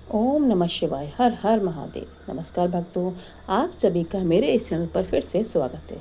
ओम नमः शिवाय। हर हर महादेव। नमस्कार भक्तों, आप सभी का मेरे इस चैनल पर फिर से स्वागत है।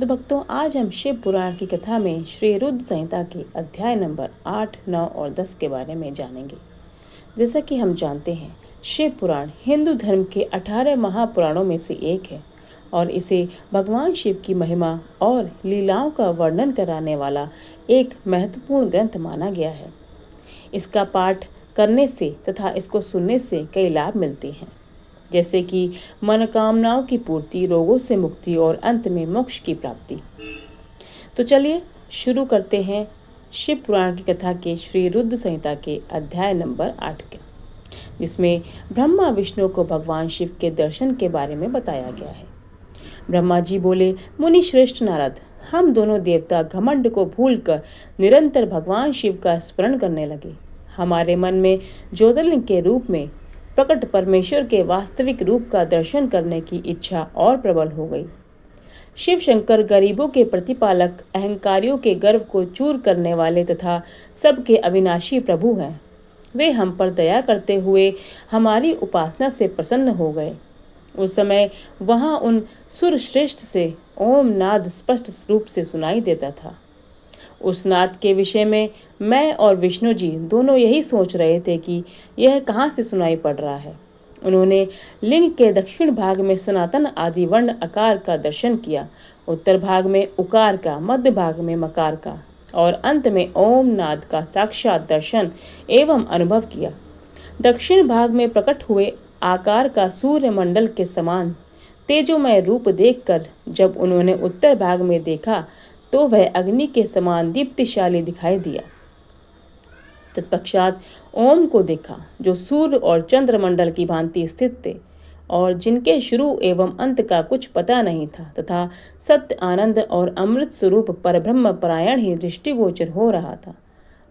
तो भक्तों, आज हम शिव पुराण की कथा में श्री रुद्र संहिता के अध्याय नंबर 8, 9 और 10 के बारे में जानेंगे। जैसा कि हम जानते हैं, शिव पुराण हिंदू धर्म के 18 महापुराणों में से एक है और इसे भगवान शिव की महिमा और लीलाओं का वर्णन कराने वाला एक महत्वपूर्ण ग्रंथ माना गया है। इसका पाठ करने से तथा इसको सुनने से कई लाभ मिलते हैं, जैसे कि मनोकामनाओं की पूर्ति, रोगों से मुक्ति और अंत में मोक्ष की प्राप्ति। तो चलिए शुरू करते हैं शिव पुराण की कथा के श्री रुद्र संहिता के अध्याय नंबर 8 के, जिसमें ब्रह्मा विष्णु को भगवान शिव के दर्शन के बारे में बताया गया है। ब्रह्मा जी बोले, मुनि श्रेष्ठ नारद, हम दोनों देवता घमंड को भूलकर निरंतर भगवान शिव का स्मरण करने लगे। हमारे मन में ज्योतिर्लिंग के रूप में प्रकट परमेश्वर के वास्तविक रूप का दर्शन करने की इच्छा और प्रबल हो गई। शिव शंकर गरीबों के प्रतिपालक, अहंकारियों के गर्व को चूर करने वाले तथा सबके अविनाशी प्रभु हैं। वे हम पर दया करते हुए हमारी उपासना से प्रसन्न हो गए। उस समय वहां उन सुर श्रेष्ठ से ओम नाद स्पष्ट रूप से सुनाई देता था। उस नाद के विषय में मैं और विष्णु जी दोनों यही सोच रहे थे कि यह कहाँ से सुनाई पड़ रहा है। उन्होंने लिंग के दक्षिण भाग में सनातन आदि वर्ण आकार का दर्शन किया, उत्तर भाग में उकार का, मध्य भाग में मकार का और अंत में ओम नाद का साक्षात दर्शन एवं अनुभव किया। दक्षिण भाग में प्रकट हुए आकार का सूर्य मंडल के समान तेजोमय रूप देखकर जब उन्होंने उत्तर भाग में देखा तो वह अग्नि के समान दीप्तिशाली दिखाई दिया। तत्पश्चात ओम को देखा, जो सूर्य और चंद्रमंडल की भांति स्थित थे और जिनके शुरू एवं अंत का कुछ पता नहीं था तथा सत्य, आनंद और अमृत स्वरूप परब्रह्म परायण ही दृष्टिगोचर हो रहा था।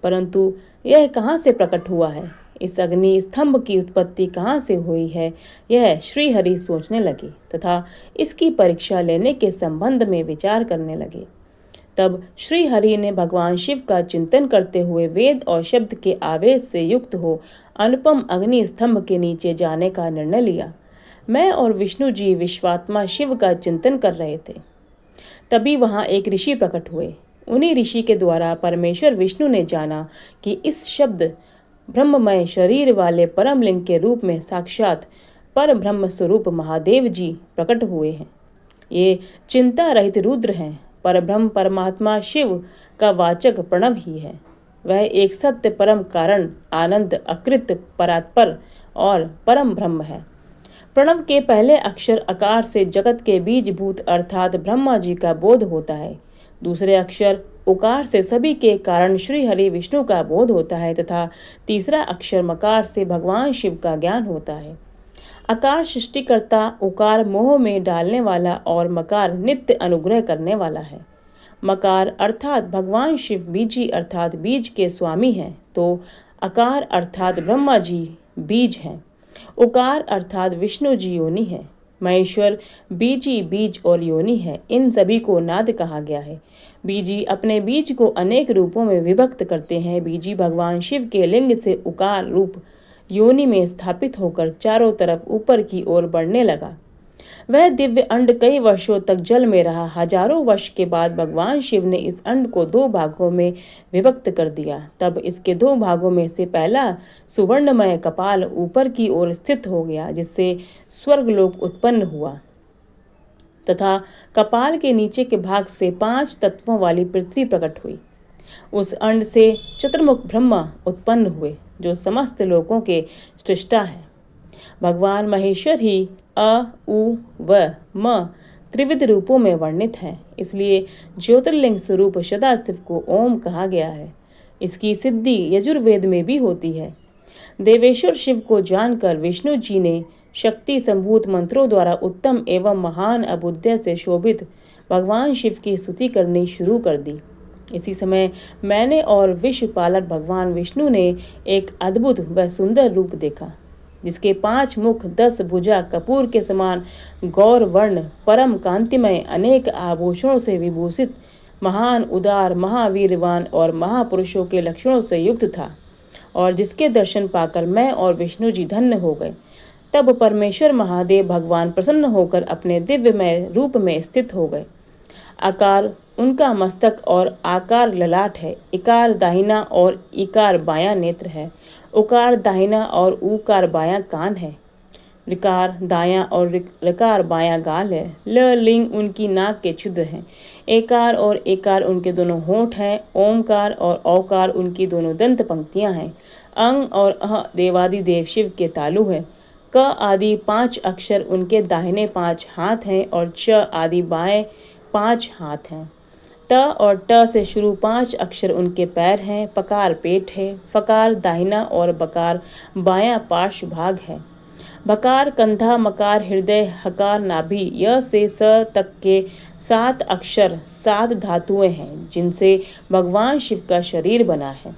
परंतु यह कहाँ से प्रकट हुआ है, इस अग्नि स्तंभ की उत्पत्ति कहाँ से हुई है, यह श्री हरि सोचने लगे तथा इसकी परीक्षा लेने के संबंध में विचार करने लगे। तब श्री हरि ने भगवान शिव का चिंतन करते हुए वेद और शब्द के आवेश से युक्त हो अनुपम अग्नि स्तंभ के नीचे जाने का निर्णय लिया। मैं और विष्णु जी विश्वात्मा शिव का चिंतन कर रहे थे। तभी वहां एक ऋषि प्रकट हुए। उन्हीं ऋषि के द्वारा परमेश्वर विष्णु ने जाना कि इस शब्द ब्रह्ममय शरीर वाले परम लिंग के रूप में साक्षात पर ब्रह्म स्वरूप महादेव जी प्रकट हुए हैं। ये चिंता रहित रुद्र हैं। परब्रह्म परमात्मा शिव का वाचक प्रणव ही है। वह एक सत्य परम कारण, आनंद, अकृत, परात्पर और परम ब्रह्म है। प्रणव के पहले अक्षर अकार से जगत के बीजभूत अर्थात ब्रह्मा जी का बोध होता है। दूसरे अक्षर उकार से सभी के कारण श्री हरि विष्णु का बोध होता है तथा तीसरा अक्षर मकार से भगवान शिव का ज्ञान होता है। अकार सृष्टिकर्ता, उकार मोह में डालने वाला और मकार नित्य अनुग्रह करने वाला है। मकार अर्थात भगवान शिव बीजी अर्थात बीज के स्वामी हैं, तो अकार अर्थात ब्रह्मा जी बीज हैं। उकार अर्थात विष्णु जी योनि है। महेश्वर बीजी बीज और योनि है। इन सभी को नाद कहा गया है। बीजी अपने बीज को अनेक रूपों में विभक्त करते हैं। बीजी भगवान शिव के लिंग से उकार रूप योनि में स्थापित होकर चारों तरफ ऊपर की ओर बढ़ने लगा। वह दिव्य अंड कई वर्षों तक जल में रहा। हजारों वर्ष के बाद भगवान शिव ने इस अंड को 2 भागों में विभक्त कर दिया। तब इसके 2 भागों में से पहला सुवर्णमय कपाल ऊपर की ओर स्थित हो गया, जिससे स्वर्गलोक उत्पन्न हुआ तथा कपाल के नीचे के भाग से 5 तत्वों वाली पृथ्वी प्रकट हुई। उस अंड से चतुर्मुख ब्रह्मा उत्पन्न हुए, जो समस्त लोकों के सृष्टा है। भगवान महेश्वर ही अ, उ व म त्रिविध रूपों में वर्णित हैं। इसलिए ज्योतिर्लिंग स्वरूप सदाशिव को ओम कहा गया है। इसकी सिद्धि यजुर्वेद में भी होती है। देवेश्वर शिव को जानकर विष्णु जी ने शक्ति संभूत मंत्रों द्वारा उत्तम एवं महान अबुद्ध से शोभित भगवान शिव की स्तुति करनी शुरू कर दी। इसी समय मैंने और विश्वपालक भगवान विष्णु ने एक अद्भुत व सुंदर रूप देखा, जिसके 5 मुख, 10 भुजा, कपूर के समान गौर वर्ण, परम कांतिमय, अनेक आभूषणों से विभूषित, महान, उदार, महावीरवान और महापुरुषों के लक्षणों से युक्त था और जिसके दर्शन पाकर मैं और विष्णु जी धन्य हो गए। तब परमेश्वर महादेव भगवान प्रसन्न होकर अपने दिव्यमय रूप में स्थित हो गए। आकार उनका मस्तक और आकार ललाट है। इकार दाहिना और इकार बायां नेत्र है। उकार दाहिना और ऊकार बायां कान है। ऋकार दायां और ऋकार बायां गाल है। ल लिंग उनकी नाक के छिद्र हैं। एकार और एकार उनके दोनों होंठ हैं। ओमकार और औकार उनकी दोनों दंत पंक्तियां हैं। अंग और अह देवादिदेव शिव के तालु है। क आदि 5 अक्षर उनके दाहिने 5 हाथ हैं और च आदि बाएं 5 हाथ हैं। त और ट से शुरू 5 अक्षर उनके पैर हैं। पकार पेट है। फकार दाहिना और बकार बायां पार्श्व भाग है। बकार कंधा, मकार हृदय, हकार नाभि, य से स तक के 7 अक्षर 7 धातुएं हैं जिनसे भगवान शिव का शरीर बना है।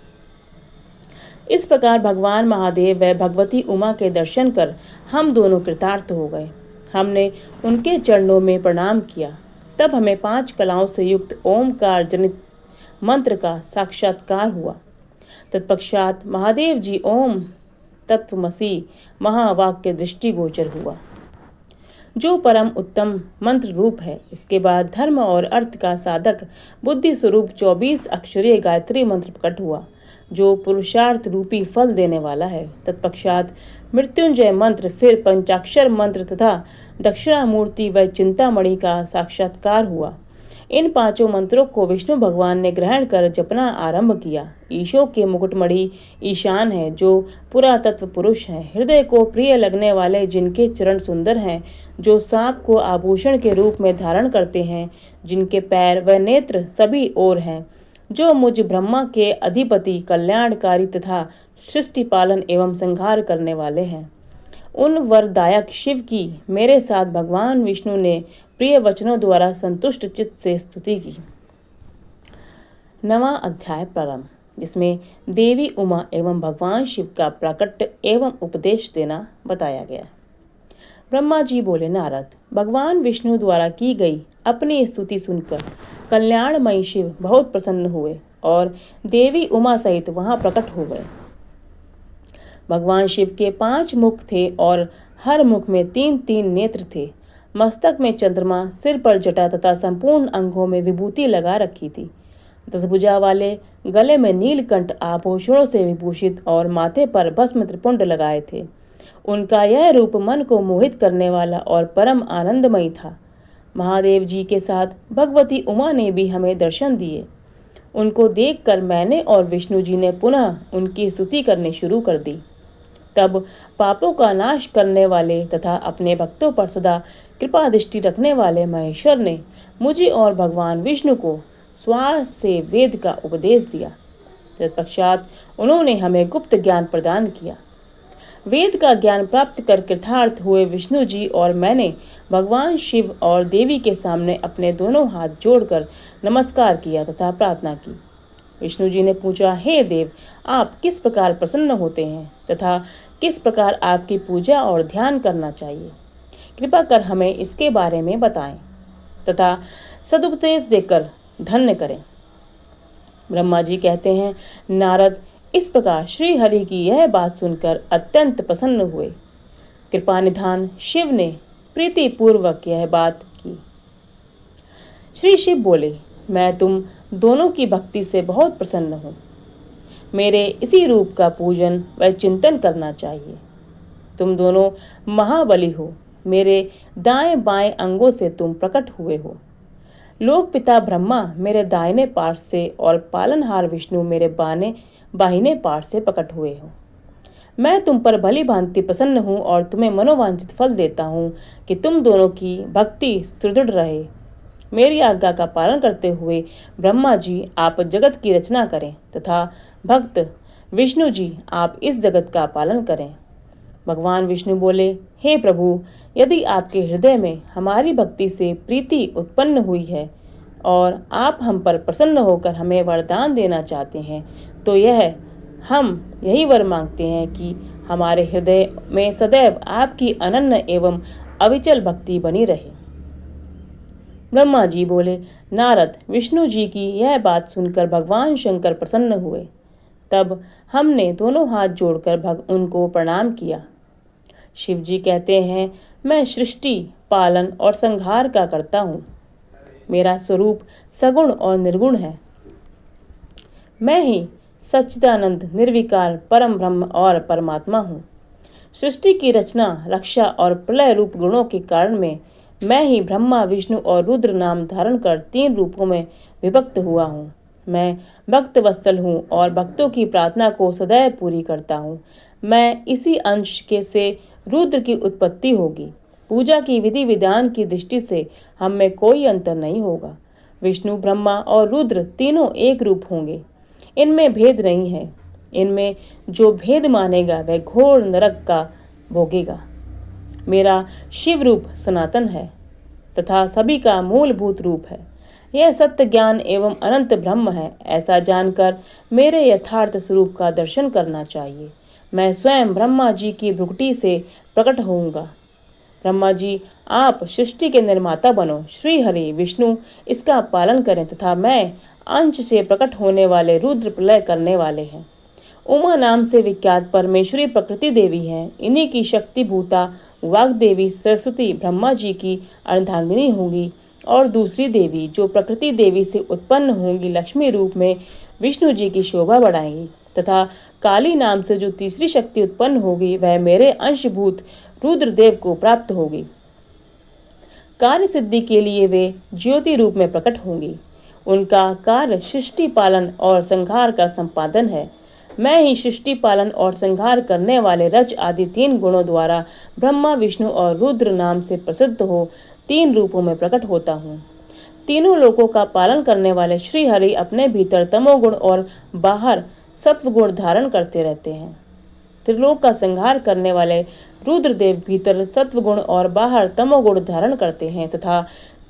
इस प्रकार भगवान महादेव व भगवती उमा के दर्शन कर हम दोनों कृतार्थ हो गए। हमने उनके चरणों में प्रणाम किया। तब हमें 5 कलाओं से युक्त ओमकार जनित मंत्र का साक्षात्कार हुआ। तत्पश्चात महादेव जी ओम तत्वमसि महावाक्य दृष्टिगोचर हुआ, जो परम उत्तम मंत्र रूप है। इसके बाद धर्म और अर्थ का साधक बुद्धि स्वरूप 24 अक्षरीय गायत्री मंत्र प्रकट हुआ, जो पुरुषार्थ रूपी फल देने वाला है। तत्पश्चात मृत्युंजय मंत्र, फिर पंचाक्षर मंत्र तथा दक्षिणामूर्ति व चिंतामणि का साक्षात्कार हुआ। इन 5 मंत्रों को विष्णु भगवान ने ग्रहण कर जपना आरंभ किया। ईशो के मुकुटमणि ईशान है, जो पुरातत्व पुरुष हैं, हृदय को प्रिय लगने वाले, जिनके चरण सुंदर हैं, जो सांप को आभूषण के रूप में धारण करते हैं, जिनके पैर व नेत्र सभी ओर हैं, जो मुझ ब्रह्मा के अधिपति, कल्याणकारी तथा सृष्टि पालन एवं संहार करने वाले हैं। उन वरदायक शिव की मेरे साथ भगवान विष्णु ने प्रिय वचनों द्वारा संतुष्ट चित्त से स्तुति की। 9वां अध्याय प्रारंभ, जिसमें देवी उमा एवं भगवान शिव का प्राकट्य एवं उपदेश देना बताया गया। ब्रह्मा जी बोले, नारद, भगवान विष्णु द्वारा की गई अपनी स्तुति सुनकर कल्याणमयी शिव बहुत प्रसन्न हुए और देवी उमा सहित वहां प्रकट हो गए। भगवान शिव के 5 मुख थे और हर मुख में 3-3 नेत्र थे। मस्तक में चंद्रमा, सिर पर जटा तथा संपूर्ण अंगों में विभूति लगा रखी थी। दशभुजा वाले, गले में नीलकंठ आभूषणों से विभूषित और माथे पर भस्म त्रिपुंड लगाए थे। उनका यह रूप मन को मोहित करने वाला और परम आनंदमयी था। महादेव जी के साथ भगवती उमा ने भी हमें दर्शन दिए। उनको देखकर मैंने और विष्णु जी ने पुनः उनकी स्तुति करनी शुरू कर दी। तब पापों का नाश करने वाले तथा अपने भक्तों पर सदा कृपा दृष्टि रखने वाले महेश्वर ने मुझे और भगवान विष्णु को श्वास से वेद का उपदेश दिया। तत्पश्चात उन्होंने हमें गुप्त ज्ञान प्रदान किया। वेद का ज्ञान प्राप्त कर कृतार्थ हुए विष्णु जी और मैंने भगवान शिव और देवी के सामने अपने दोनों हाथ जोड़कर नमस्कार किया तथा प्रार्थना की। विष्णु जी ने पूछा, हे देव, आप किस प्रकार प्रसन्न होते हैं तथा किस प्रकार आपकी पूजा और ध्यान करना चाहिए? कृपा कर हमें इसके बारे में बताएं तथा सदुपदेश देकर धन्य करें। ब्रह्मा जी कहते हैं, नारद, इस प्रकार श्री हरि की यह बात सुनकर अत्यंत प्रसन्न हुए। कृपा निधान शिव ने प्रीति पूर्वक यह बात की। श्री शिव बोले, मैं तुम दोनों की भक्ति से बहुत प्रसन्न हूँ। मेरे इसी रूप का पूजन व चिंतन करना चाहिए। तुम दोनों महाबली हो। मेरे दाएं बाएं अंगों से तुम प्रकट हुए हो। लोक पिता ब्रह्मा मेरे दाहिने पार्श्व से और पालनहार विष्णु मेरे बाहिने पार्श्व से प्रकट हुए हो। मैं तुम पर भली भांति प्रसन्न हूँ और तुम्हें मनोवांछित फल देता हूँ कि तुम दोनों की भक्ति सुदृढ़ रहे। मेरी आज्ञा का पालन करते हुए ब्रह्मा जी आप जगत की रचना करें तथा भक्त विष्णु जी आप इस जगत का पालन करें। भगवान विष्णु बोले, हे प्रभु, यदि आपके हृदय में हमारी भक्ति से प्रीति उत्पन्न हुई है और आप हम पर प्रसन्न होकर हमें वरदान देना चाहते हैं, तो हम यही वर मांगते हैं कि हमारे हृदय में सदैव आपकी अनन्य एवं अविचल भक्ति बनी रहे। ब्रह्मा जी बोले, नारद, विष्णु जी की यह बात सुनकर भगवान शंकर प्रसन्न हुए। तब हमने दोनों हाथ जोड़कर उनको प्रणाम किया। शिव जी कहते हैं, मैं सृष्टि, पालन और संहार का करता हूँ। मेरा स्वरूप सगुण और निर्गुण है। मैं ही सच्चिदानंद, निर्विकार, परम ब्रह्म और परमात्मा हूँ। सृष्टि की रचना, रक्षा और प्रलय रूप गुणों के कारण में मैं ही ब्रह्मा, विष्णु और रुद्र नाम धारण कर 3 रूपों में विभक्त हुआ हूँ। मैं भक्त वत्सल हूँ और भक्तों की प्रार्थना को सदैव पूरी करता हूँ। मैं इसी अंश के से रुद्र की उत्पत्ति होगी। पूजा की विधि विधान की दृष्टि से हम में कोई अंतर नहीं होगा। विष्णु, ब्रह्मा और रुद्र तीनों एक रूप होंगे। इनमें भेद नहीं है। इनमें जो भेद मानेगा वह घोर नरक का भोगेगा। मेरा शिव रूप सनातन है तथा सभी का मूलभूत रूप है। यह सत्य ज्ञान एवं अनंत ब्रह्म है। ऐसा जानकर मेरे यथार्थ स्वरूप का दर्शन करना चाहिए। मैं स्वयं ब्रह्मा जी की भ्रुकुटी से प्रकट होऊंगा। ब्रह्मा जी, आप सृष्टि के निर्माता बनो। श्री हरि विष्णु इसका पालन करें तथा मैं अंश से प्रकट होने वाले रुद्र प्रलय करने वाले हैं। उमा नाम से विख्यात परमेश्वरी प्रकृति देवी हैं। इन्हीं की शक्ति भूता वाग्देवी सरस्वती ब्रह्मा जी की अर्धांगिनी होंगी और दूसरी देवी जो प्रकृति देवी से उत्पन्न होंगी लक्ष्मी रूप में विष्णु जी की शोभा बढ़ाएंगी तथा काली नाम से जो तीसरी शक्ति उत्पन्न होगी वह मेरे अंशभूत रुद्रदेव को प्राप्त होगी। कार्य सिद्धि के लिए वे ज्योति रूप में प्रकट होंगी। उनका कार्य सृष्टि पालन और संहार का संपादन है। मैं ही सृष्टि पालन और संहार करने वाले रज आदि 3 गुणों द्वारा ब्रह्मा, विष्णु और रुद्र नाम से प्रसिद्ध हो 3 रूपों में प्रकट होता हूँ। तीनों लोकों का पालन करने वाले श्री हरि अपने भीतर तमोगुण और बाहर सत्वगुण धारण करते रहते हैं। त्रिलोक का संहार करने वाले रुद्रदेव भीतर सत्वगुण और बाहर तमोगुण धारण करते हैं तथा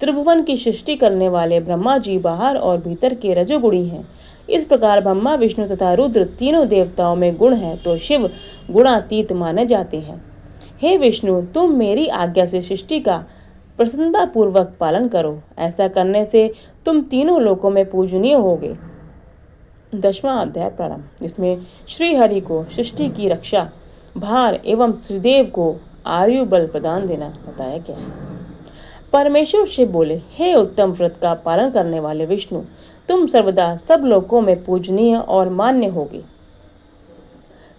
त्रिभुवन की सृष्टि करने वाले ब्रह्मा जी बाहर और भीतर के रजोगुणी हैं। इस प्रकार ब्रह्मा, विष्णु तथा रुद्र तीनों देवताओं में गुण है तो शिव गुणातीत माने जाते हैं। हे विष्णु, तुम मेरी आज्ञा से सृष्टि का प्रसन्नता पूर्वक पालन करो। ऐसा करने से तुम तीनों लोकों में पूजनीय होगे। 10वां अध्याय प्रारंभ। इसमें श्री हरि को सृष्टि की रक्षा भार एवं त्रिदेव को आयु बल प्रदान देना बताया गया है। परमेश्वर शिव बोले, हे उत्तम व्रत का पालन करने वाले विष्णु, तुम सर्वदा सब लोकों में पूजनीय और मान्य होगे।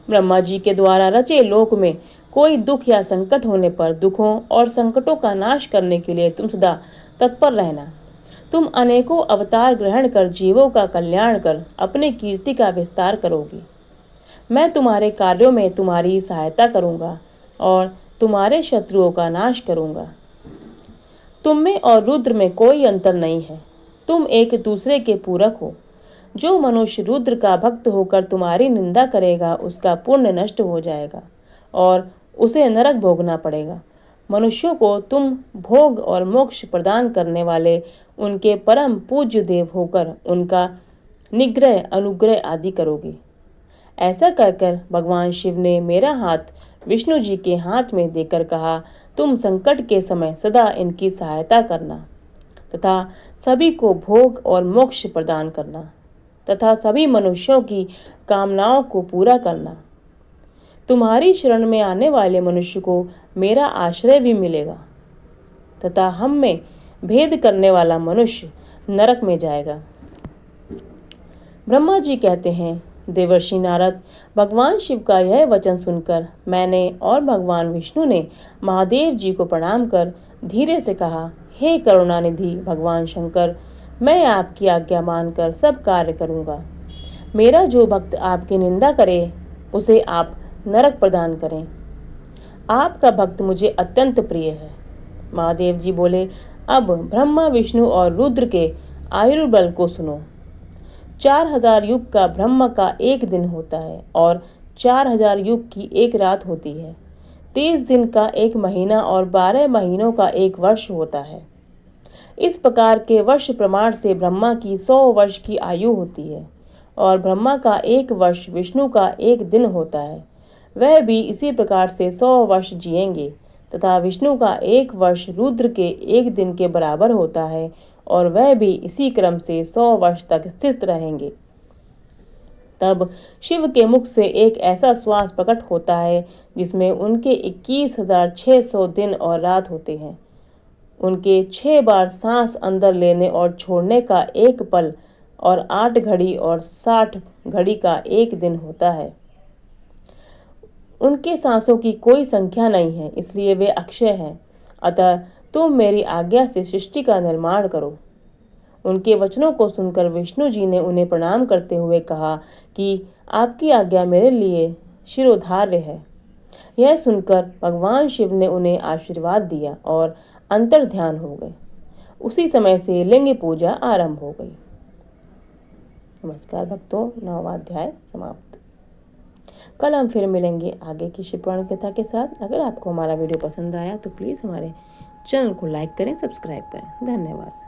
ब्रह्मा जी के द्वारा रचे लोक में कोई दुख या संकट होने पर दुखों और संकटों का नाश करने के लिए तुम सदा तत्पर रहना। तुम अनेकों अवतार ग्रहण कर जीवों का कल्याण कर अपने कीर्ति का विस्तार करोगे। मैं तुम्हारे कार्यों में तुम्हारी सहायता करूंगा और तुम्हारे शत्रुओं का नाश करूंगा। तुम में और रुद्र में कोई अंतर नहीं है। तुम एक दूसरे के पूरक हो। जो मनुष्य रुद्र का भक्त होकर तुम्हारी निंदा करेगा उसका पुण्य नष्ट हो जाएगा और उसे नरक भोगना पड़ेगा। मनुष्यों को तुम भोग और मोक्ष प्रदान करने वाले उनके परम पूज्य देव होकर उनका निग्रह, अनुग्रह आदि करोगे। ऐसा कहकर भगवान शिव ने मेरा हाथ विष्णु जी के हाथ में देकर कहा, तुम संकट के समय सदा इनकी सहायता करना तथा सभी को भोग और मोक्ष प्रदान करना तथा सभी मनुष्यों की कामनाओं को पूरा करना। तुम्हारी शरण में आने वाले मनुष्य को मेरा आश्रय भी मिलेगा तथा हम में भेद करने वाला मनुष्य नरक में जाएगा। ब्रह्मा जी कहते हैं, देवर्षि नारद, भगवान शिव का यह वचन सुनकर मैंने और भगवान विष्णु ने महादेव जी को प्रणाम कर धीरे से कहा, हे करुणानिधि भगवान शंकर, मैं आपकी आज्ञा मानकर सब कार्य करूंगा। मेरा जो भक्त आपकी निंदा करे उसे आप नरक प्रदान करें। आपका भक्त मुझे अत्यंत प्रिय है। महादेव जी बोले, अब ब्रह्मा, विष्णु और रुद्र के आयुर्बल को सुनो। 4000 युग का ब्रह्म का एक दिन होता है और 4000 युग की एक रात होती है। 30 दिन का एक महीना और 12 महीनों का एक वर्ष होता है। इस प्रकार के वर्ष प्रमाण से ब्रह्मा की 100 वर्ष की आयु होती है और ब्रह्मा का एक वर्ष विष्णु का एक दिन होता है। वह भी इसी प्रकार से 100 वर्ष जिएंगे तथा विष्णु का एक वर्ष रुद्र के एक दिन के बराबर होता है और वह भी इसी क्रम से 100 वर्ष तक स्थित रहेंगे। तब शिव के मुख से एक ऐसा श्वास प्रकट होता है जिसमें उनके 21,600 दिन और रात होते हैं। उनके 6 बार सांस अंदर लेने और छोड़ने का एक पल और 8 घड़ी और 60 घड़ी का एक दिन होता है। उनके सांसों की कोई संख्या नहीं है, इसलिए वे अक्षय हैं। अतः तुम मेरी आज्ञा से सृष्टि का निर्माण करो। उनके वचनों को सुनकर विष्णु जी ने उन्हें प्रणाम करते हुए कहा कि आपकी आज्ञा मेरे लिए शिरोधार्य है। यह सुनकर भगवान शिव ने उन्हें आशीर्वाद दिया और अंतर ध्यान हो गए। उसी समय से लिंग पूजा आरंभ हो गई। नमस्कार भक्तों, 9वां अध्याय समाप्त। कल हम फिर मिलेंगे आगे की शिव पुराण कथा के साथ। अगर आपको हमारा वीडियो पसंद आया तो प्लीज़ हमारे चैनल को लाइक करें, सब्सक्राइब करें। धन्यवाद।